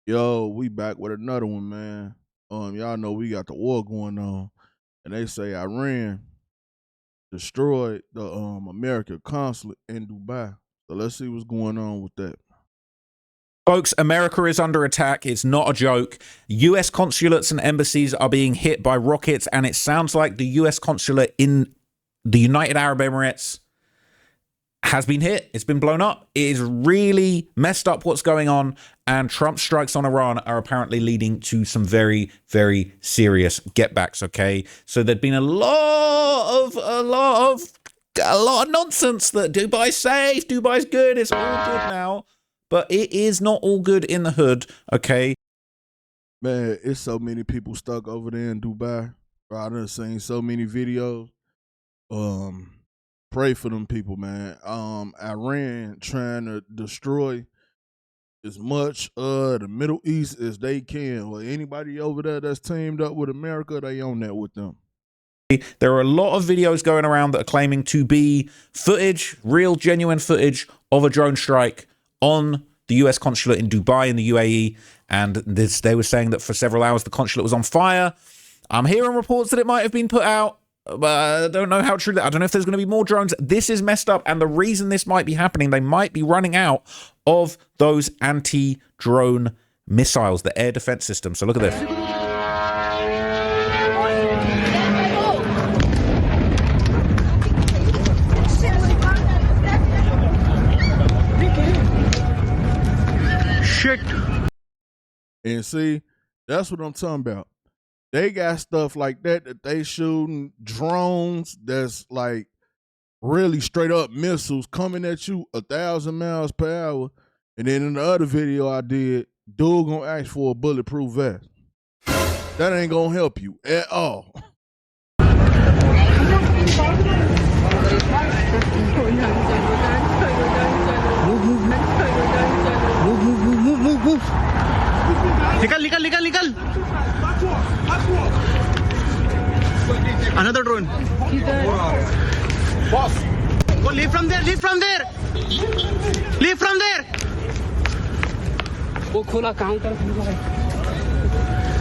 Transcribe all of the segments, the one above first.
Yo, we back with another one, man. Y'all know we got the war going on, and they say Iran destroyed the American consulate in Dubai. So let's see what's going on with that. Folks, America is under attack. It's not a joke. US consulates and embassies are being hit by rockets, and it sounds like the US consulate in the United Arab Emirates has been hit. It's been blown up. It is really messed up what's going on, and Trump's strikes on Iran are apparently leading to some very, very serious getbacks, okay? So there'd been a lot of nonsense that Dubai's safe, Dubai's good, it's all good now. But it is not all good in the hood, okay? Man, it's so many people stuck over there in Dubai. I done seen so many videos. Pray for them people, man. Iran trying to destroy as much of the Middle East as they can. Well, anybody over there that's teamed up with America, they on that with them. There are a lot of videos going around that are claiming to be footage, real, genuine footage of a drone strike on the US consulate in Dubai in the UAE, and they were saying that for several hours the consulate was on fire. I'm hearing reports that it might have been put out, but I don't know how true that. I don't know if there's going to be more drones. This is messed up, and the reason this might be happening, they might be running out of those anti-drone missiles, the air defense system. So look at this. Shit. And see, that's what I'm talking about. They got stuff like that they shooting drones that's like really straight up missiles coming at you 1,000 miles per hour. And then in the other video I did, dude gonna ask for a bulletproof vest. That ain't gonna help you at all. Move. Nikal. Another drone. Boss. Go leave from there.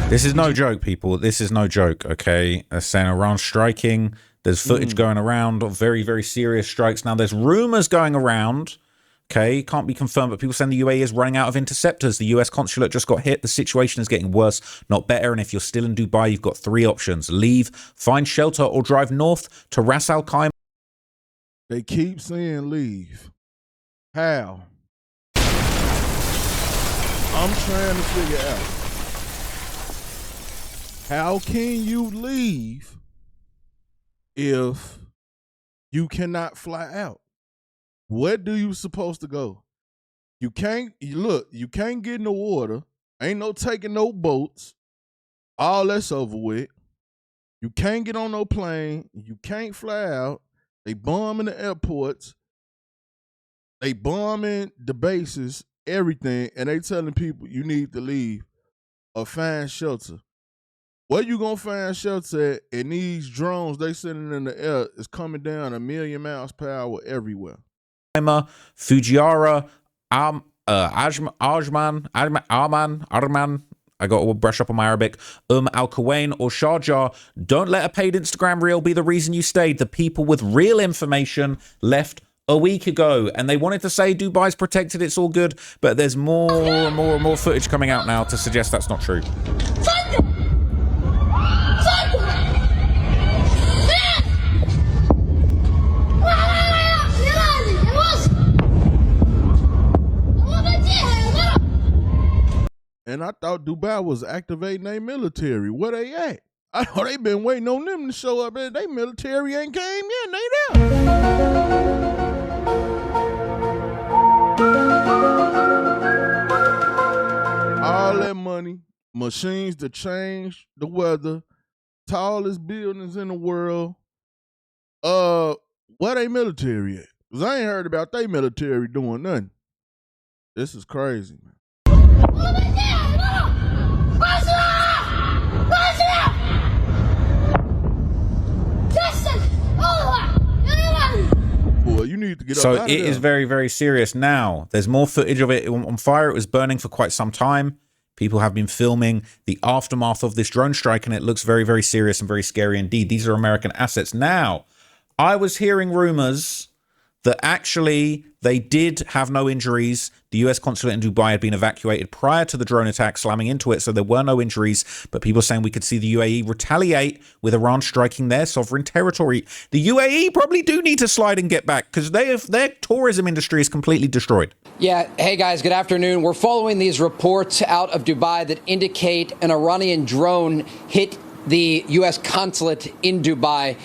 This is no joke, people. This is no joke, okay? They're saying Iran striking. There's footage going around of very, very serious strikes. Now, there's rumors going around. Okay, can't be confirmed, but people saying the UAE is running out of interceptors. The US consulate just got hit. The situation is getting worse, not better. And if you're still in Dubai, you've got three options: leave, find shelter, or drive north to Ras Al Khaimah. They keep saying leave. How? I'm trying to figure out. How can you leave if you cannot fly out? Where do you supposed to go? You can't get in the water. Ain't no taking no boats. All that's over with. You can't get on no plane. You can't fly out. They bombing the airports. They bombing the bases, everything, and they telling people you need to leave or find shelter. Where you gonna find shelter at? And these drones they sending in the air is coming down 1,000,000 miles per hour everywhere. Fujiara, Arman, I got to brush up on my Arabic, Al Kuwain or Sharjah. Don't let a paid Instagram reel be the reason you stayed. The people with real information left a week ago, and they wanted to say Dubai's protected, it's all good, but there's more and more footage coming out now to suggest that's not true. And I thought Dubai was activating their military. Where they at? I know they been waiting on them to show up. Their military ain't came yet. They there. All that money, machines to change the weather, tallest buildings in the world. Where they military at? Because I ain't heard about they military doing nothing. This is crazy, man. Boy, you need to get so up out it of is very, very serious now. There's more footage of it on fire. It was burning for quite some time. People have been filming the aftermath of this drone strike, and it looks very, very serious and very scary indeed. These are American assets. Now, I was hearing rumors that actually they did have no injuries. The US consulate in Dubai had been evacuated prior to the drone attack slamming into it, so there were no injuries. But people are saying we could see the UAE retaliate with Iran striking their sovereign territory. The UAE probably do need to slide and get back because their tourism industry is completely destroyed. Yeah. Hey, guys, good afternoon. We're following these reports out of Dubai that indicate an Iranian drone hit the U.S. consulate in Dubai.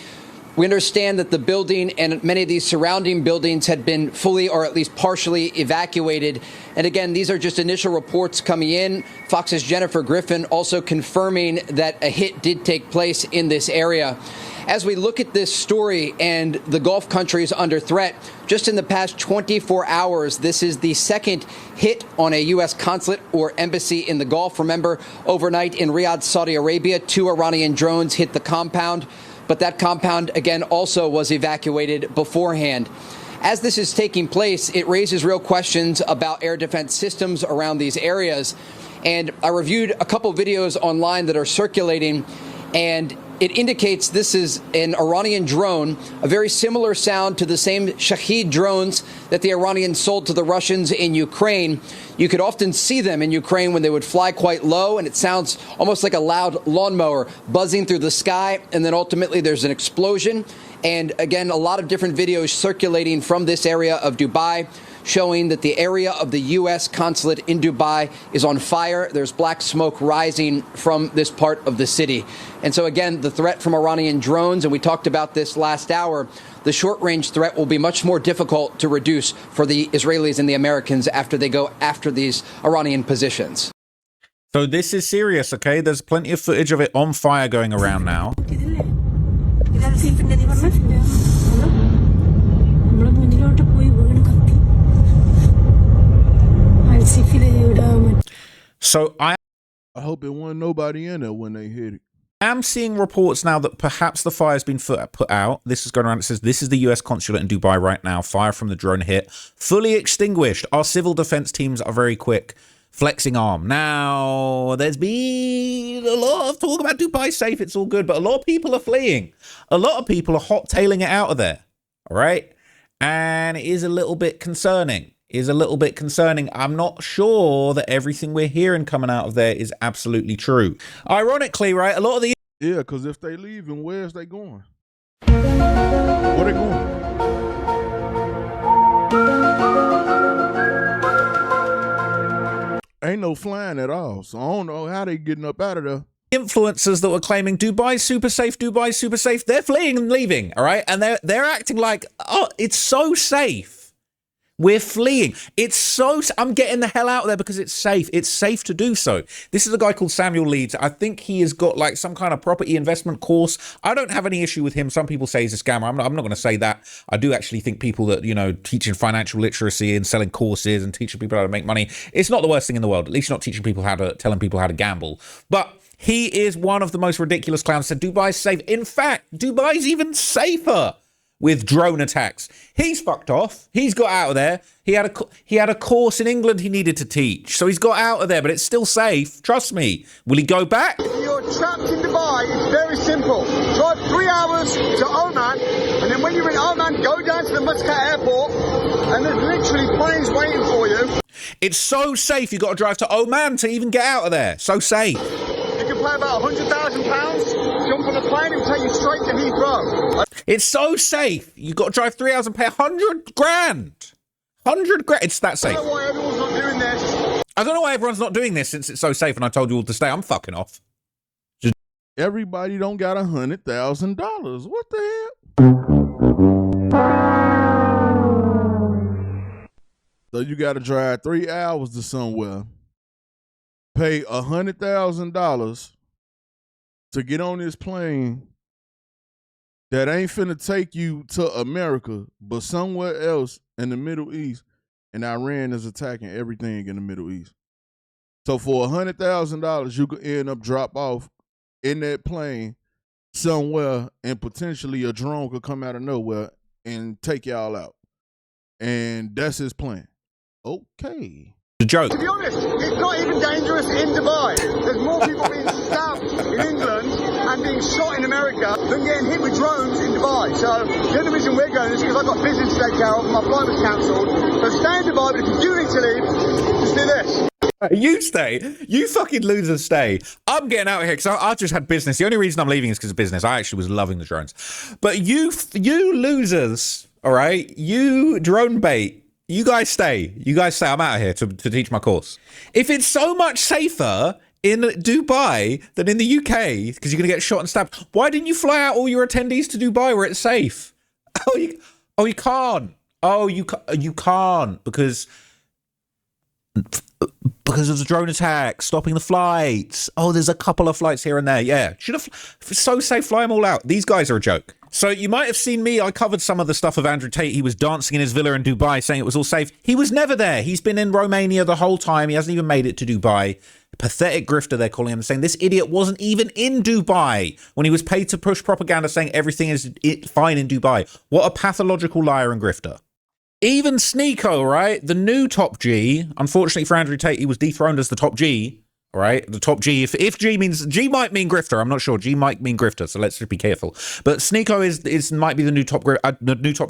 We understand that the building and many of these surrounding buildings had been fully or at least partially evacuated. And again, these are just initial reports coming in. Fox's Jennifer Griffin also confirming that a hit did take place in this area. As we look at this story and the Gulf countries under threat, just in the past 24 hours, this is the second hit on a U.S. consulate or embassy in the Gulf. Remember, overnight in Riyadh, Saudi Arabia, 2 Iranian drones hit the compound. But that compound, again, also was evacuated beforehand. As this is taking place, it raises real questions about air defense systems around these areas. And I reviewed a couple videos online that are circulating, and it indicates this is an Iranian drone, a very similar sound to the same Shahed drones that the Iranians sold to the Russians in Ukraine. You could often see them in Ukraine when they would fly quite low, and it sounds almost like a loud lawnmower buzzing through the sky, and then ultimately there's an explosion. And again, a lot of different videos circulating from this area of Dubai showing that the area of the U.S. consulate in Dubai is on fire. There's black smoke rising from this part of the city. And so, again, the threat from Iranian drones, and we talked about this last hour, the short-range threat will be much more difficult to reduce for the Israelis and the Americans after they go after these Iranian positions. So this is serious, okay? There's plenty of footage of it on fire going around now. So I hope it wasn't nobody in there when they hit it. am seeing reports now that perhaps the fire's been put out. This is going around. It says this is the US consulate in Dubai right now. Fire from the drone hit. Fully extinguished. Our civil defense teams are very quick. Flexing arm. Now, there's been a lot of talk about Dubai safe. It's all good. But a lot of people are fleeing. A lot of people are hot-tailing it out of there. All right? And it is a little bit concerning. I'm not sure that everything we're hearing coming out of there is absolutely true. Ironically, right, a lot of the... Yeah, because if they leaving, where's they going? Where they going? Ain't no flying at all, so I don't know how they getting up out of there. Influencers that were claiming Dubai's super safe, they're fleeing and leaving, all right? And they're acting like, oh, it's so safe. We're fleeing. I'm getting the hell out of there because it's safe. It's safe to do so. This is a guy called Samuel Leeds. I think he has got like some kind of property investment course. I don't have any issue with him. Some people say he's a scammer. I'm not going to say that. I do actually think people that, teaching financial literacy and selling courses and teaching people how to make money, it's not the worst thing in the world. At least not telling people how to gamble. But he is one of the most ridiculous clowns. Said Dubai's safe. In fact, Dubai's even safer with drone attacks. He's fucked off. He's got out of there. He had a course in England he needed to teach, so he's got out of there. But it's still safe. Trust me. Will he go back? If you're trapped in Dubai, it's very simple. Drive 3 hours to Oman, and then when you're in Oman, go down to the Muscat airport, and there's literally planes waiting for you. It's so safe. You got to drive to Oman to even get out of there. So safe. You can pay about £100,000, jump on a plane, and take you straight to Heathrow. It's so safe. You got to drive 3 hours and pay 100 grand. 100 grand. It's that safe. I don't know why everyone's not doing this. I don't know why everyone's not doing this since it's so safe and I told you all to stay. I'm fucking off. Everybody don't got $100,000. What the hell? So you got to drive 3 hours to somewhere, pay $100,000 to get on this plane that ain't finna take you to America, but somewhere else in the Middle East, and Iran is attacking everything in the Middle East. So for $100,000, you could end up drop off in that plane somewhere, and potentially a drone could come out of nowhere and take y'all out. And that's his plan. Okay. The joke. To be honest, it's not even dangerous. just in Dubai. There's more people being stabbed in England and being shot in America than getting hit with drones in Dubai. So the only reason we're going is because I've got business to take care of and my flight was cancelled. So stay in Dubai, but if you do need to leave, just do this. You stay. You fucking losers stay. I'm getting out of here because I just had business. The only reason I'm leaving is because of business. I actually was loving the drones. But you losers, all right? You drone bait. You guys stay. You guys stay. I'm out of here to teach my course. If it's so much safer in Dubai than in the UK because you're going to get shot and stabbed, why didn't you fly out all your attendees to Dubai where it's safe? You can't. You can't because of the drone attack, stopping the flights. Oh, there's a couple of flights here and there. Yeah, should have. If it's so safe, fly them all out. These guys are a joke. So you might have seen me. I covered some of the stuff of Andrew Tate. He was dancing in his villa in Dubai saying it was all safe. He was never there. He's been in Romania the whole time. He hasn't even made it to Dubai. Pathetic grifter, they're calling him, saying this idiot wasn't even in Dubai when he was paid to push propaganda saying everything is fine in Dubai. What a pathological liar and grifter. Even Sneeko, right? The new top G. Unfortunately for Andrew Tate, he was dethroned as the top G. Right, the top G. If G means G might mean grifter. I'm not sure. G might mean grifter. So let's just be careful. But Sneeko is might be the new top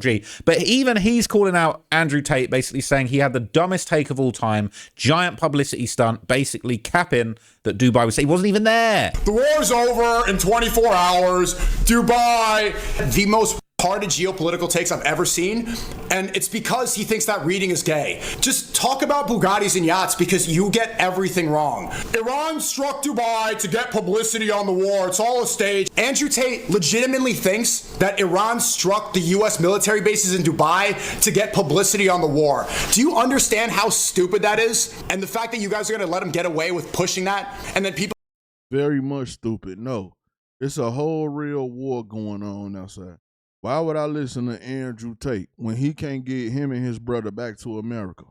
G. But even he's calling out Andrew Tate, basically saying he had the dumbest take of all time, giant publicity stunt, basically capping that Dubai was. He wasn't even there. The war's over in 24 hours. Dubai, the most retarded geopolitical takes I've ever seen, and it's because he thinks that reading is gay. Just talk about Bugattis and yachts because you get everything wrong. Iran struck Dubai to get publicity on the war. It's all a stage. Andrew Tate legitimately thinks that Iran struck the US military bases in Dubai to get publicity on the war. Do you understand how stupid that is? And the fact that you guys are going to let him get away with pushing that, and then people... Very much stupid. No, it's a whole real war going on outside. Why would I listen to Andrew Tate when he can't get him and his brother back to America?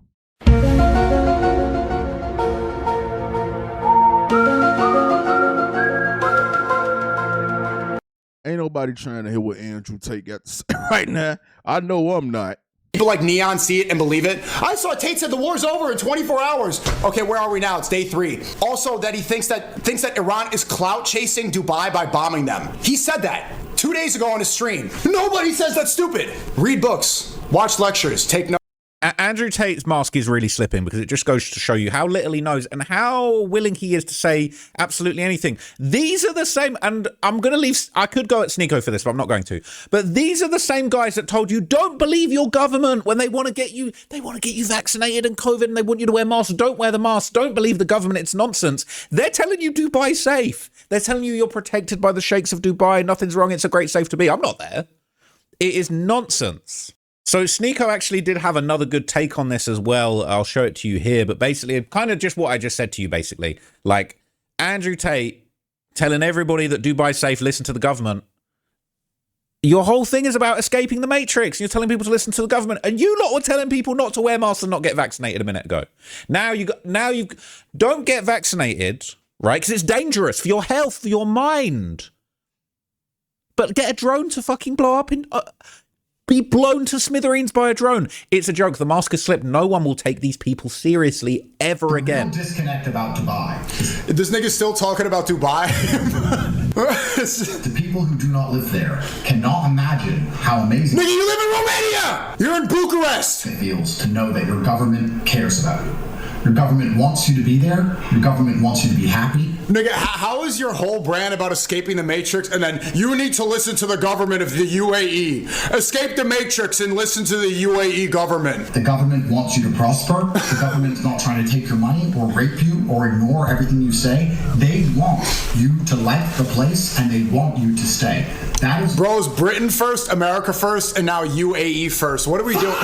Ain't nobody trying to hear what Andrew Tate got to say right now. I know I'm not. People like Neon see it and believe it. I saw Tate said the war's over in 24 hours. Okay, where are we now? It's day 3. Also, that he thinks that Iran is clout chasing Dubai by bombing them. He said that 2 days ago on his stream. Nobody says that's stupid. Read books, watch lectures, take notes. Andrew Tate's mask is really slipping because it just goes to show you how little he knows and how willing he is to say absolutely anything. These are the same, and I'm going to leave, I could go at Sneeko for this, but I'm not going to. But these are the same guys that told you, don't believe your government when they want to get you vaccinated and COVID and they want you to wear masks. Don't wear the mask. Don't believe the government. It's nonsense. They're telling you Dubai's safe. They're telling you you're protected by the sheikhs of Dubai. Nothing's wrong. It's a great safe to be. I'm not there. It is nonsense. So Sneeko actually did have another good take on this as well. I'll show it to you here. But basically, kind of just what I just said to you, basically. Like, Andrew Tate telling everybody that Dubai's safe, listen to the government. Your whole thing is about escaping the matrix. You're telling people to listen to the government. And you lot were telling people not to wear masks and not get vaccinated a minute ago. Now you don't get vaccinated, right? Because it's dangerous for your health, for your mind. But get a drone to fucking blow up in... be blown to smithereens by a drone. It's a joke. The mask has slipped. No one will take these people seriously ever again. Disconnect about Dubai. This nigga's still talking about Dubai. The people who do not live there cannot imagine how amazing... Nigga, you live in Romania! You're in Bucharest! ...it feels to know that your government cares about you. Your government wants you to be there. Your government wants you to be happy. Nigga, how is your whole brand about escaping the matrix and then you need to listen to the government of the UAE? Escape the matrix and listen to the UAE government. The government wants you to prosper. The government's not trying to take your money or rape you or ignore everything you say. They want you to like the place and they want you to stay. That is... Bros, Britain first, America first, and now UAE first. What are we doing?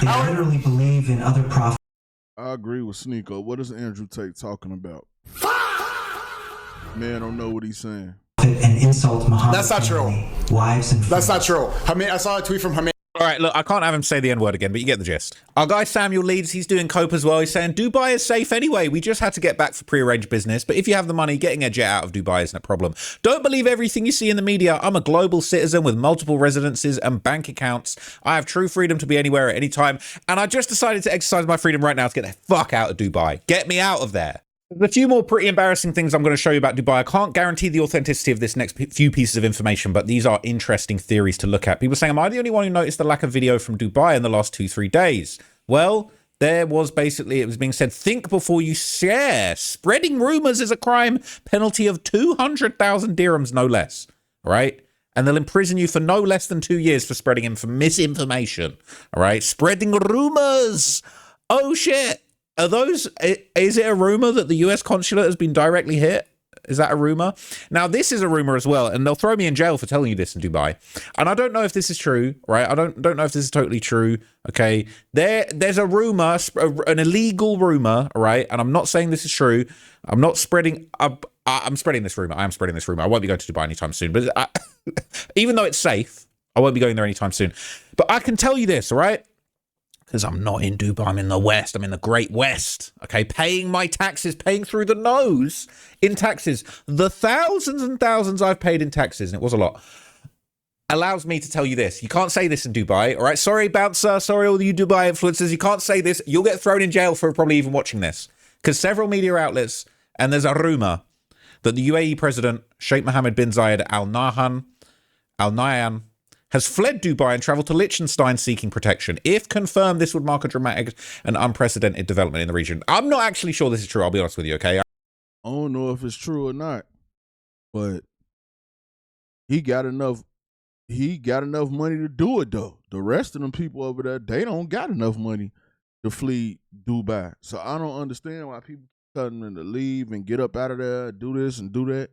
They literally believe in other prophets. I agree with Sneeko. What is Andrew Tate talking about? Man, I don't know what he's saying. And insult Muhammad. That's not true. Wives and that's not true. I saw a tweet from Haman. All right, look, I can't have him say the N-word again, but you get the gist. Our guy Samuel Leeds, he's doing cope as well. He's saying, Dubai is safe anyway. We just had to get back for prearranged business. But if you have the money, getting a jet out of Dubai isn't a problem. Don't believe everything you see in the media. I'm a global citizen with multiple residences and bank accounts. I have true freedom to be anywhere at any time. And I just decided to exercise my freedom right now to get the fuck out of Dubai. Get me out of there. There's a few more pretty embarrassing things I'm going to show you about Dubai. I can't guarantee the authenticity of this next few pieces of information, but these are interesting theories to look at. People saying, am I the only one who noticed the lack of video from Dubai in the last 2-3 days? Well, there was basically, it was being said, think before you share. Spreading rumors is a crime, penalty of 200,000 dirhams, no less, right? And they'll imprison you for no less than 2 years for spreading misinformation, all right? Spreading rumors. Oh, shit. Are those, is it a rumor that the US consulate has been directly hit? Is that a rumor? Now, this is a rumor as well, and they'll throw me in jail for telling you this in Dubai. And I don't know if this is true, right? I don't know if this is totally true, okay? There's a rumor, an illegal rumor, right? And I'm not saying this is true. I'm not spreading, I'm spreading this rumor. I am spreading this rumor. I won't be going to Dubai anytime soon. But even though it's safe, I won't be going there anytime soon. But I can tell you this, all right? Because I'm not in Dubai, I'm in the West, I'm in the Great West, okay? Paying my taxes, paying through the nose in taxes. The thousands and thousands I've paid in taxes, and it was a lot, allows me to tell you this. You can't say this in Dubai, all right? Sorry, bouncer, sorry, all you Dubai influencers, you can't say this. You'll get thrown in jail for probably even watching this. Because several media outlets, and there's a rumor that the UAE president, Sheikh Mohammed bin Zayed Al Nahyan, has fled Dubai and traveled to Liechtenstein seeking protection. If confirmed, this would mark a dramatic and unprecedented development in the region. I'm not actually sure this is true, I'll be honest with you, okay? I don't know if it's true or not, but he got enough money to do it, though. The rest of them people over there, they don't got enough money to flee Dubai. So I don't understand why people telling them to leave and get up out of there, do this and do that.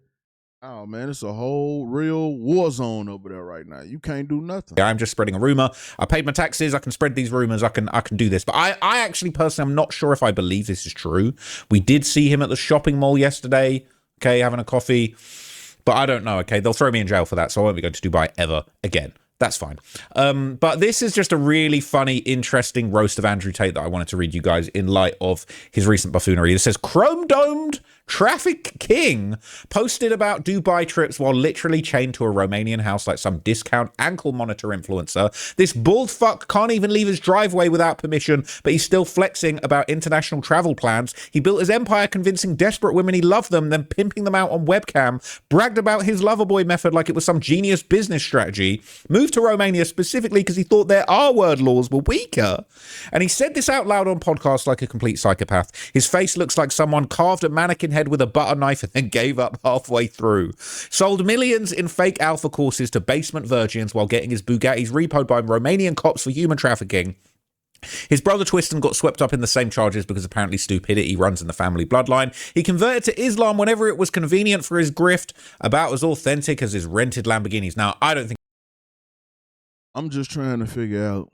Oh, man, it's a whole real war zone over there right now. You can't do nothing. I'm just spreading a rumor. I paid my taxes. I can spread these rumors. I can do this. But I actually personally, I'm not sure if I believe this is true. We did see him at the shopping mall yesterday, okay, having a coffee. But I don't know, okay? They'll throw me in jail for that, so I won't be going to Dubai ever again. That's fine. But this is just a really funny, interesting roast of Andrew Tate that I wanted to read you guys in light of his recent buffoonery. It says, chrome-domed traffic king posted about Dubai trips while literally chained to a Romanian house like some discount ankle monitor influencer. This bald fuck can't even leave his driveway without permission, but he's still flexing about international travel plans. He built his empire convincing desperate women he loved them, then pimping them out on webcam, bragged about his loverboy method like it was some genius business strategy, moved to Romania specifically because he thought their R-word laws were weaker. And he said this out loud on podcasts like a complete psychopath. His face looks like someone carved a mannequin head with a butter knife and then gave up halfway through. Sold millions in fake alpha courses to basement virgins while getting his Bugattis repoed by Romanian cops for human trafficking. His brother Twiston got swept up in the same charges because apparently stupidity runs in the family bloodline. He converted to Islam whenever it was convenient for his grift, about as authentic as his rented Lamborghinis. Now, I don't think... I'm just trying to figure out,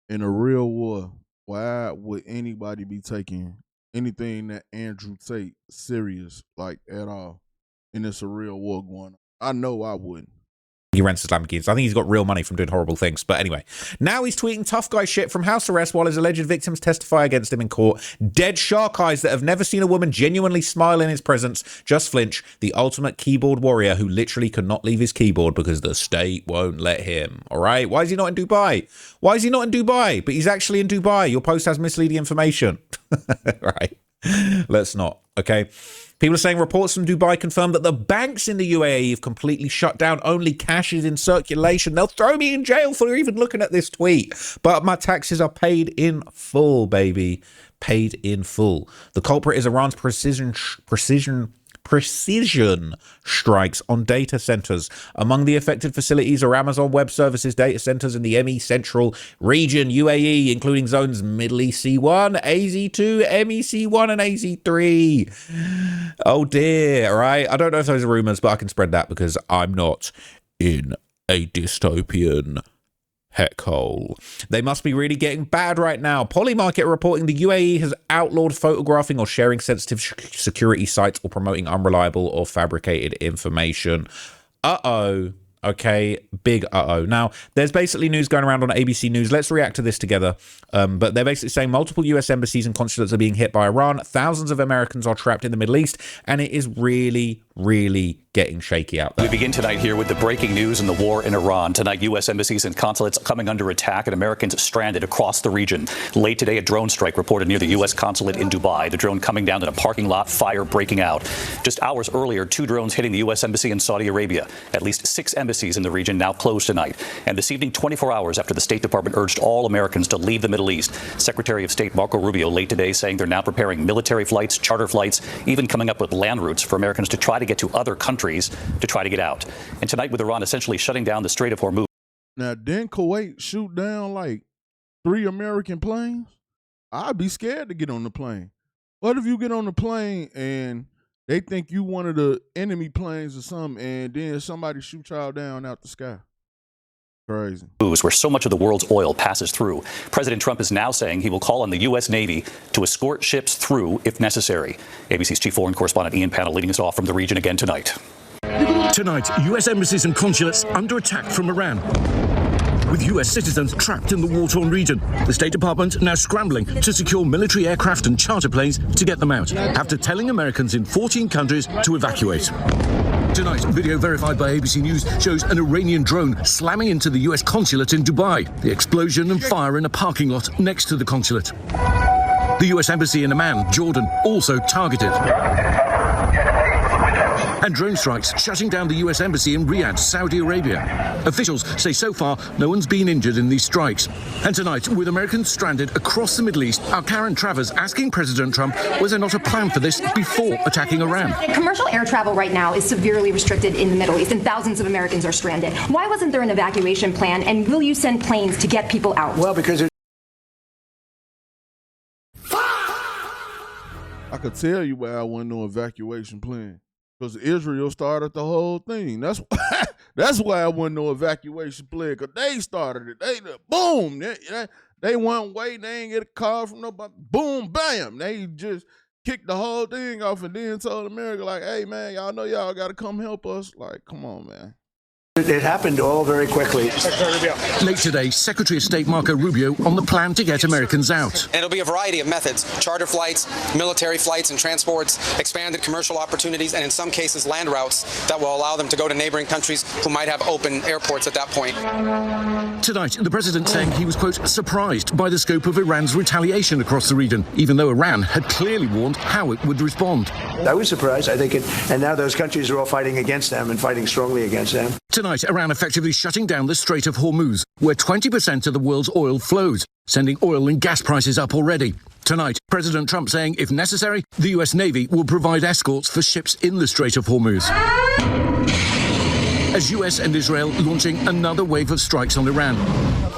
in a real war, why would anybody be taking anything that Andrew Tate serious, like, at all? And it's a real war going on. I know I wouldn't. He rents his Lamborghinis. I think he's got real money from doing horrible things. But anyway, now he's tweeting tough guy shit from house arrest while his alleged victims testify against him in court. Dead shark eyes that have never seen a woman genuinely smile in his presence just flinch. The ultimate keyboard warrior who literally could not leave his keyboard because the state won't let him. All right? Why is he not in Dubai? Why is he not in Dubai? But he's actually in Dubai. Your post has misleading information. Right? Let's not. Okay? People are saying reports from Dubai confirm that the banks in the UAE have completely shut down. Only cash is in circulation. They'll throw me in jail for even looking at this tweet. But my taxes are paid in full, baby. Paid in full. The culprit is Iran's precision strikes on data centers. Among the affected facilities are Amazon Web Services data centers in the ME Central region, UAE, including zones Middle East C1, AZ2, MEC1, and AZ3. Oh dear, right? I don't know if those are rumors, but I can spread that because I'm not in a dystopian heck hole. They must be really getting bad right now. Polymarket reporting the UAE has outlawed photographing or sharing sensitive security sites or promoting unreliable or fabricated information. Uh-oh. Okay, big uh-oh. Now, there's basically news going around on ABC News. Let's react to this together. But they're basically saying multiple US embassies and consulates are being hit by Iran. Thousands of Americans are trapped in the Middle East, and it is really, really getting shaky out there. We begin tonight here with the breaking news in the war in Iran. Tonight, U.S. embassies and consulates coming under attack and Americans stranded across the region. Late today, a drone strike reported near the U.S. consulate in Dubai. The drone coming down in a parking lot, fire breaking out. Just hours earlier, 2 drones hitting the U.S. embassy in Saudi Arabia. At least 6 embassies in the region now closed tonight. And this evening, 24 hours after the State Department urged all Americans to leave the Middle East. Secretary of State Marco Rubio late today saying they're now preparing military flights, charter flights, even coming up with land routes for Americans to try to get to other countries to try to get out. And tonight, with Iran essentially shutting down the Strait of Hormuz. Now, didn't Kuwait shoot down like 3 American planes? I'd be scared to get on the plane. What if you get on the plane and they think you one of the enemy planes or something, and then somebody shoot y'all down out the sky? Crazy. Where so much of the world's oil passes through. President Trump is now saying he will call on the U.S. Navy to escort ships through if necessary. ABC's chief foreign correspondent Ian Pannell leading us off from the region again tonight. Tonight, U.S. embassies and consulates under attack from Iran, with U.S. citizens trapped in the war-torn region. The State Department now scrambling to secure military aircraft and charter planes to get them out, after telling Americans in 14 countries to evacuate. Tonight, video verified by ABC News shows an Iranian drone slamming into the U.S. consulate in Dubai. The explosion and fire in a parking lot next to the consulate. The U.S. embassy in Amman, Jordan, also targeted. And drone strikes shutting down the U.S. embassy in Riyadh, Saudi Arabia. Officials say so far no one's been injured in these strikes. And tonight, with Americans stranded across the Middle East, our Karen Travers asking President Trump, was there not a plan for this before attacking Iran? Commercial air travel right now is severely restricted in the Middle East, and thousands of Americans are stranded. Why wasn't there an evacuation plan, and will you send planes to get people out? Well, because I could tell you why I wasn't no evacuation plan. Because Israel started the whole thing. That's why I wasn't no evacuation plan. Because they started it. Boom. They weren't waiting. They ain't get a call from nobody. Boom, bam. They just kicked the whole thing off and then told America, like, hey, man, y'all know y'all got to come help us. Like, come on, man. it happened all very quickly. Late today, Secretary of State Marco Rubio on the plan to get Americans out. And it'll be a variety of methods: charter flights, military flights and transports, expanded commercial opportunities, and in some cases land routes that will allow them to go to neighboring countries who might have open airports at that point. Tonight, the president saying he was, quote, surprised by the scope of Iran's retaliation across the region, even though Iran had clearly warned how it would respond. I was surprised. I think and now those countries are all fighting against them and fighting strongly against them. Tonight, Iran effectively shutting down the Strait of Hormuz, where 20% of the world's oil flows, sending oil and gas prices up already. Tonight, President Trump saying, if necessary, the U.S. Navy will provide escorts for ships in the Strait of Hormuz. As U.S. and Israel launching another wave of strikes on Iran.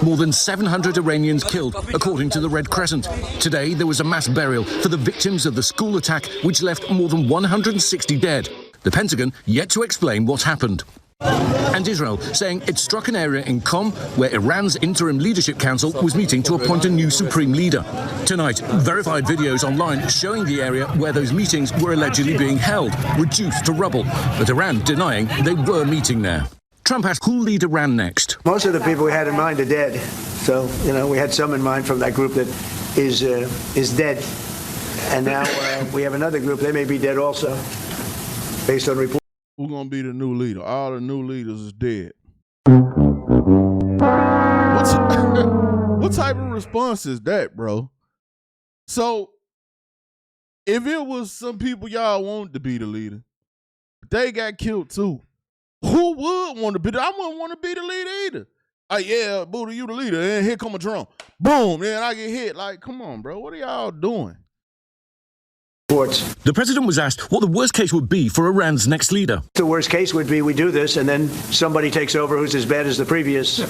More than 700 Iranians killed, according to the Red Crescent. Today, there was a mass burial for the victims of the school attack, which left more than 160 dead. The Pentagon yet to explain what happened. And Israel saying it struck an area in Qom where Iran's Interim Leadership Council was meeting to appoint a new supreme leader. Tonight, verified videos online showing the area where those meetings were allegedly being held, reduced to rubble, but Iran denying they were meeting there. Trump asked who'll lead Iran next. Most of the people we had in mind are dead. So, we had some in mind from that group that is dead. And now we have another group, they may be dead also, based on reports. Who's going to be the new leader? All the new leaders is dead. What type of response is that, bro? So, if it was some people y'all wanted to be the leader, they got killed too. Who would want to be? I wouldn't want to be the leader either. Yeah, Buddha, you the leader. And here come a drone. Boom, then I get hit. Like, come on, bro. What are y'all doing? The president was asked what the worst case would be for Iran's next leader. The worst case would be we do this and then somebody takes over who's as bad as the previous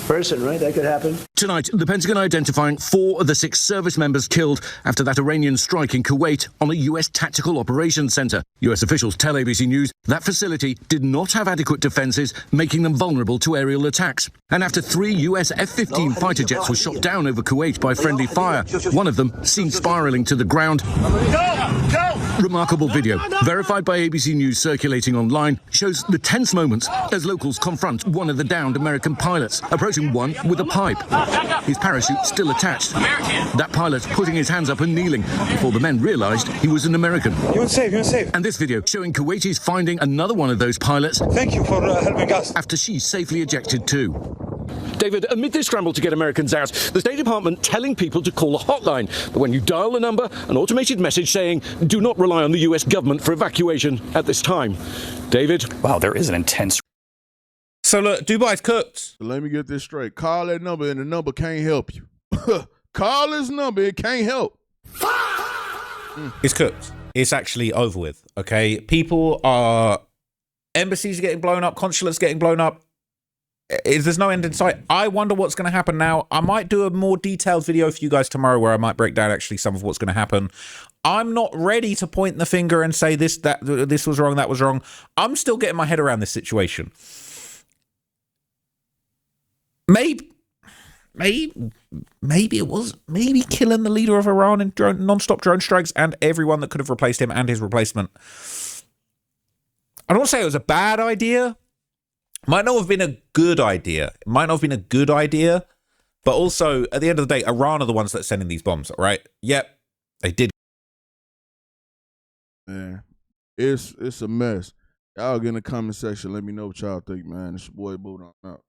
person, right? That could happen. Tonight, the Pentagon identifying 4 of the 6 service members killed after that Iranian strike in Kuwait on a U.S. tactical operations center. U.S. officials tell ABC News that facility did not have adequate defenses, making them vulnerable to aerial attacks. And after 3 U.S. F-15 fighter jets were shot down over Kuwait by friendly fire, one of them seen spiraling to the ground. Go! Remarkable video, verified by ABC News circulating online, shows the tense moments as locals confront one of the downed American pilots, approaching one with a pipe. His parachute still attached. That pilot putting his hands up and kneeling before the men realized he was an American. You're safe. And this video showing Kuwaitis finding another one of those pilots. Thank you for helping us. After she's safely ejected too. David, amid this scramble to get Americans out, the State Department telling people to call a hotline. But when you dial the number, an automated message saying, do not rely on the US government for evacuation at this time. David? Wow, there is an intense... So look, Dubai's cooked. Let me get this straight. Call that number and the number can't help you. Call this number, it can't help. It's cooked. It's actually over with, okay? People are... Embassies are getting blown up, consulates getting blown up. There's no end in sight. I wonder what's going to happen now. I might do a more detailed video for you guys tomorrow where I might break down actually some of what's going to happen. I'm not ready to point the finger and say this was wrong, that was wrong. I'm still getting my head around this situation. Maybe it was killing the leader of Iran in non-stop drone strikes and everyone that could have replaced him and his replacement. I don't want to say it was a bad idea. Might not have been a good idea. It might not have been a good idea. But also, at the end of the day, Iran are the ones that are sending these bombs, right? Yep, they did. Man, it's a mess. Y'all get in the comment section. Let me know what y'all think, man. It's your boy Boot on out.